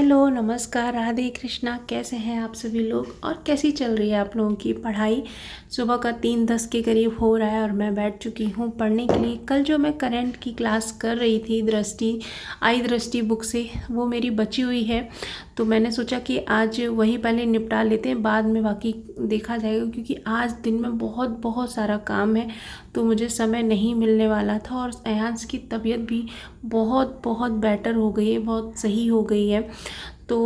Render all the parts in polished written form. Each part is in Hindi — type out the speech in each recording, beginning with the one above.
हेलो, नमस्कार, राधे कृष्णा। कैसे हैं आप सभी लोग और कैसी चल रही है आप लोगों की पढ़ाई। सुबह का 3:10 के करीब हो रहा है और मैं बैठ चुकी हूँ पढ़ने के लिए। कल जो मैं करंट की क्लास कर रही थी आई दृष्टि बुक से, वो मेरी बची हुई है, तो मैंने सोचा कि आज वही पहले निपटा लेते हैं, बाद में बाकी देखा जाएगा, क्योंकि आज दिन में बहुत बहुत सारा काम है तो मुझे समय नहीं मिलने वाला था। और अयांश की तबीयत भी बहुत बहुत बेटर हो गई है, बहुत सही हो गई है। तो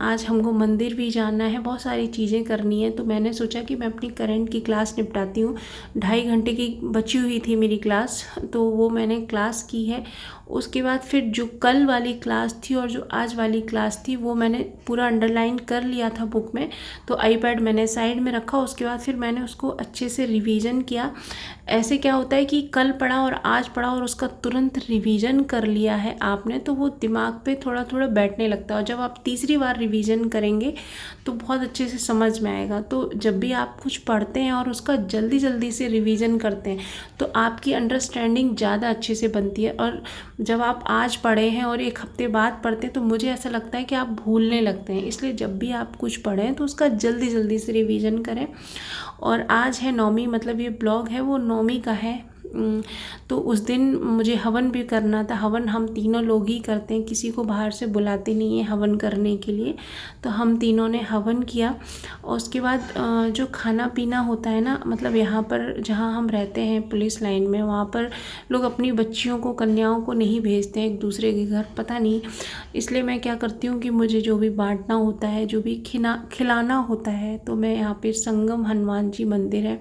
आज हमको मंदिर भी जाना है, बहुत सारी चीज़ें करनी है, तो मैंने सोचा कि मैं अपनी करंट की क्लास निपटाती हूँ। 2.5 घंटे की बची हुई थी मेरी क्लास, तो वो मैंने क्लास की है। उसके बाद फिर जो कल वाली क्लास थी और जो आज वाली क्लास थी वो मैंने पूरा अंडरलाइन कर लिया था बुक में, तो आईपैड मैंने साइड में रखा। उसके बाद फिर मैंने उसको अच्छे से रिवीजन किया। ऐसे क्या होता है कि कल पढ़ा और आज पढ़ा और उसका तुरंत रिवीजन कर लिया है आपने, तो वो दिमाग पे थोड़ा थोड़ा बैठने लगता है, और जब आप तीसरी बार रिवीजन करेंगे तो बहुत अच्छे से समझ में आएगा। तो जब भी आप कुछ पढ़ते हैं और उसका जल्दी जल्दी से रिवीजन करते हैं तो आपकी अंडरस्टैंडिंग ज़्यादा अच्छे से बनती है। और जब आप आज पढ़े हैं और 1 हफ्ते बाद पढ़ते हैं तो मुझे ऐसा लगता है कि आप भूलने लगते हैं। इसलिए जब भी आप कुछ पढ़ें तो उसका जल्दी जल्दी से रिवीजन करें। और आज है नौमी, मतलब ये ब्लॉग है वो नौमी का है। तो उस दिन मुझे हवन भी करना था। हवन हम तीनों लोग ही करते हैं, किसी को बाहर से बुलाते नहीं है हवन करने के लिए। तो हम तीनों ने हवन किया। और उसके बाद जो खाना पीना होता है ना, मतलब यहाँ पर जहाँ हम रहते हैं पुलिस लाइन में, वहाँ पर लोग अपनी बच्चियों को, कन्याओं को नहीं भेजते हैं एक दूसरे के घर, पता नहीं। इसलिए मैं क्या करती हूँ कि मुझे जो भी बांटना होता है, जो भी खिलाना होता है, तो मैं यहाँ पे संगम हनुमान जी मंदिर है,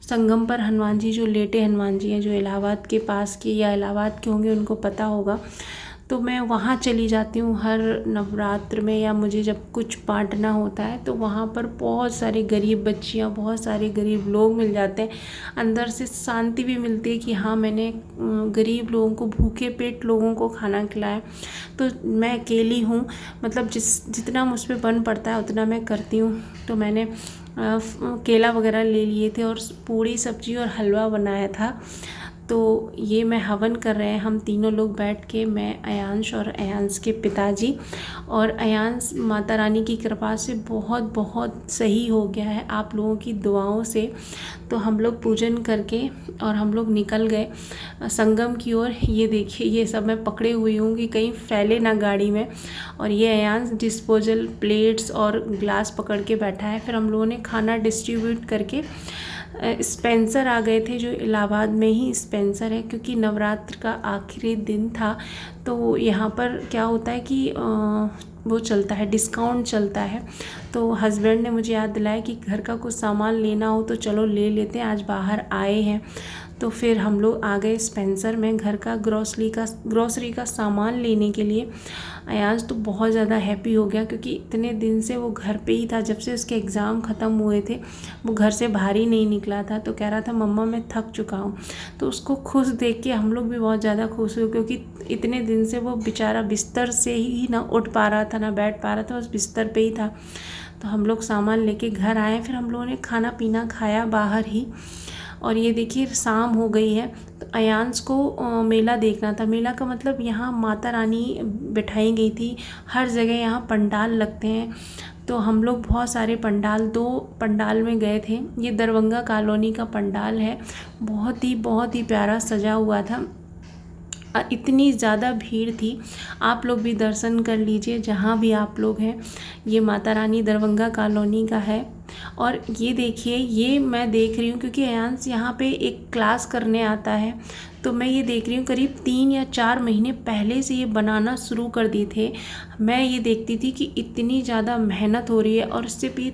संगम पर हनुमान जी जो लेटे हनुमान जी हैं, जो इलाहाबाद के पास के या इलाहाबाद के होंगे उनको पता होगा, तो मैं वहाँ चली जाती हूँ हर नवरात्र में, या मुझे जब कुछ बांटना होता है तो वहाँ पर बहुत सारी गरीब बच्चियाँ, बहुत सारे गरीब लोग मिल जाते हैं। अंदर से शांति भी मिलती है कि हाँ, मैंने गरीब लोगों को, भूखे पेट लोगों को खाना खिलाया। तो मैं अकेली हूँ, मतलब जितना मुझ पर बन पड़ता है उतना मैं करती हूँ। तो मैंने केला वगैरह ले लिए थे और पूड़ी सब्जी और हलवा बनाया था। तो ये मैं हवन कर रहे हैं हम तीनों लोग बैठ के, मैं, अयांश और अयांश के पिताजी। और अयांश माता रानी की कृपा से बहुत बहुत सही हो गया है, आप लोगों की दुआओं से। तो हम लोग पूजन करके और हम लोग निकल गए संगम की ओर। ये देखिए, ये सब मैं पकड़े हुई हूँ कि कहीं फैले ना गाड़ी में। और ये अयांश डिस्पोजल प्लेट्स और ग्लास पकड़ के बैठा है। फिर हम लोगों ने खाना डिस्ट्रीब्यूट करके स्पेंसर आ गए थे, जो इलाहाबाद में ही स्पेंसर है, क्योंकि नवरात्र का आखिरी दिन था। तो यहाँ पर क्या होता है कि वो चलता है, डिस्काउंट चलता है। तो हस्बैंड ने मुझे याद दिलाया कि घर का कुछ सामान लेना हो तो चलो ले लेते हैं, आज बाहर आए हैं। तो फिर हम लोग आ गए स्पेंसर में घर का ग्रॉसरी का सामान लेने के लिए। अयांश तो बहुत ज़्यादा हैप्पी हो गया, क्योंकि इतने दिन से वो घर पे ही था, जब से उसके एग्ज़ाम ख़त्म हुए थे वो घर से बाहर ही नहीं निकला था। तो कह रहा था मम्मा मैं थक चुका हूँ। तो उसको खुश देख के हम लोग भी बहुत ज़्यादा खुश हुए, क्योंकि इतने दिन से वो बेचारा बिस्तर से ही ना उठ पा रहा था, ना बैठ पा रहा था, बस बिस्तर पे ही था। तो हम लोग सामान लेके घर आए, फिर हम लोगों ने खाना पीना खाया बाहर ही। और ये देखिए शाम हो गई है। तो अयांश को मेला देखना था। मेला का मतलब यहाँ माता रानी बिठाई गई थी, हर जगह यहाँ पंडाल लगते हैं। तो हम लोग बहुत सारे दो पंडाल में गए थे। ये दरभंगा कॉलोनी का पंडाल है, बहुत ही प्यारा सजा हुआ था। इतनी ज़्यादा भीड़ थी, आप लोग भी दर्शन कर लीजिए जहाँ भी आप लोग हैं। ये माता रानी दरभंगा कॉलोनी का है। और ये देखिए, ये मैं देख रही हूँ क्योंकि अयांश यहाँ पे एक क्लास करने आता है, तो मैं ये देख रही हूँ करीब 3 या 4 महीने पहले से ये बनाना शुरू कर दिए थे। मैं ये देखती थी कि इतनी ज़्यादा मेहनत हो रही है। और इससे भी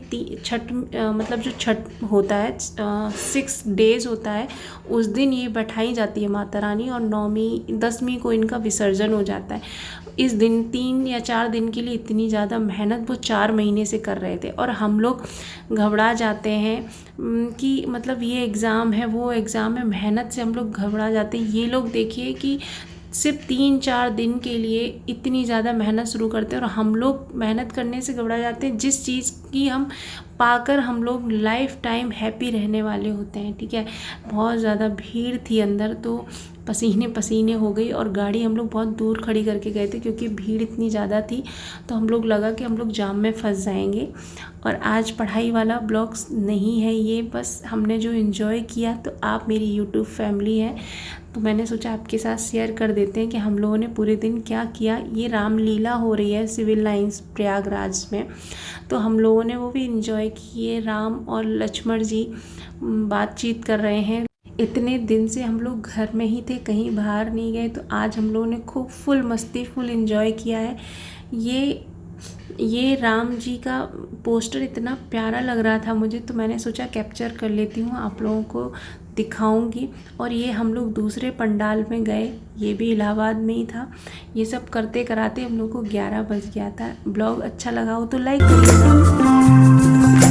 मतलब जो छठ होता है, 6 डेज़ होता है, उस दिन ये बैठाई जाती है माता रानी, और 9वीं 10वीं को इनका विसर्जन हो जाता है। इस दिन 3 या 4 दिन के लिए इतनी ज़्यादा मेहनत वो 4 महीने से कर रहे थे। और हम लोग घबरा जाते हैं कि मतलब ये एग्ज़ाम है, वो एग्ज़ाम है, मेहनत से हम लोग घबरा जाते हैं। ये लोग देखिए कि सिर्फ 3-4 दिन के लिए इतनी ज़्यादा मेहनत शुरू करते हैं, और हम लोग मेहनत करने से घबरा जाते हैं जिस चीज़ की हम पाकर हम लोग लाइफ टाइम हैप्पी रहने वाले होते हैं। ठीक है, बहुत ज़्यादा भीड़ थी अंदर, तो पसीने पसीने हो गई और गाड़ी हम लोग बहुत दूर खड़ी करके गए थे क्योंकि भीड़ इतनी ज़्यादा थी। तो हम लोग लगा कि हम लोग जाम में फंस जाएंगे। और आज पढ़ाई वाला ब्लॉग्स नहीं है ये, बस हमने जो एंजॉय किया। तो आप मेरी यूट्यूब फैमिली है तो मैंने सोचा आपके साथ शेयर कर देते हैं कि हम लोगों ने पूरे दिन क्या किया। ये रामलीला हो रही है सिविल लाइंस प्रयागराज में, तो हम लोगों ने वो भी एंजॉय किए। राम और लक्ष्मण जी बातचीत कर रहे हैं। इतने दिन से हम लोग घर में ही थे, कहीं बाहर नहीं गए, तो आज हम लोगों ने खूब फुल मस्ती फुल एंजॉय किया है। ये राम जी का पोस्टर इतना प्यारा लग रहा था मुझे, तो मैंने सोचा कैप्चर कर लेती हूँ, आप लोगों को दिखाऊंगी। और ये हम लोग दूसरे पंडाल में गए, ये भी इलाहाबाद में ही था। ये सब करते कराते हम लोग को 11 बज गया था। ब्लॉग अच्छा लगा हो तो लाइक करिएगा।